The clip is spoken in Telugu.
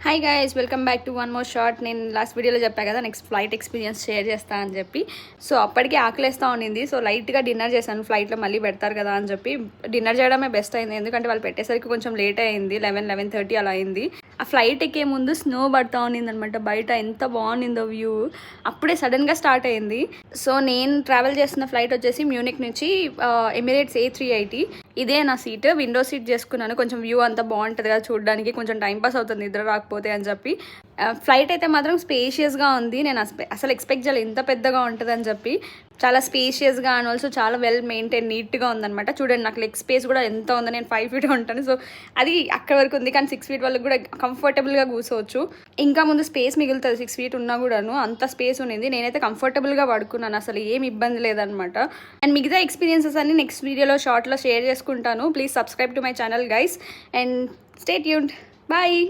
Hi guys, welcome back to one more short. నేను లాస్ట్ వీడియోలో చెప్పా కదా నెక్స్ట్ ఫ్లైట్ ఎక్స్పీరియన్స్ షేర్ చేస్తా అని చెప్పి. సో అప్పటికి ఆకలేస్తూ ఉండింది. సో లైట్గా డిన్నర్ చేశాను. ఫ్లైట్లో మళ్ళీ పెడతారు కదా అని చెప్పి డిన్నర్ చేయడమే బెస్ట్ అయింది. ఎందుకంటే వాళ్ళు పెట్టేసరికి కొంచెం లేట్ అయింది, 11-11:30 అలా అయింది. ఆ ఫ్లైట్ ఎక్కే ముందు స్నో పడుతూ ఉన్నింది అనమాట. బయట ఎంత బాగుండిందో వ్యూ. అప్పుడే సడన్గా స్టార్ట్ అయింది. సో నేను ట్రావెల్ చేస్తున్న ఫ్లైట్ వచ్చేసి మ్యూనిక్ నుంచి ఎమిరేట్స్ A380. ఇదే నా సీట్, విండో సీట్ చేసుకున్నాను. కొంచెం వ్యూ అంతా బాగుంటుంది కదా చూడడానికి, కొంచెం టైంపాస్ అవుతుంది నిద్ర రాకపోతే అని చెప్పి. ఫ్లైట్ అయితే మాత్రం స్పేషియస్గా ఉంది. నేను అసలు ఎక్స్పెక్ట్ చేయాలి ఇంత పెద్దగా ఉంటుంది అని చెప్పి. చాలా స్పేషియస్గా అండ్ ఆల్సో చాలా వెల్ మెయింటైన్, నీట్గా ఉందన్నమాట. చూడండి నాకు లెగ్ స్పేస్ కూడా ఎంత ఉందో. నేను 5 feet ఉంటాను, సో అది అక్కడ వరకు ఉంది. కానీ 6 feet వాళ్ళకి కూడా కంఫర్టబుల్గా కూర్చోవచ్చు. ఇంకా ముందు స్పేస్ మిగులుతుంది, 6 feet ఉన్నా కూడాను అంత స్పేస్ ఉన్నింది. నేనైతే కంఫర్టబుల్గా పడుకున్నాను, అసలు ఏం ఇబ్బంది లేదనమాట. అండ్ మిగతా ఎక్స్పీరియన్సెస్ అన్ని నెక్స్ట్ వీడియోలో షార్ట్లో షేర్ చేసుకుంటాను. Please subscribe to my channel guys and stay tuned. Bye.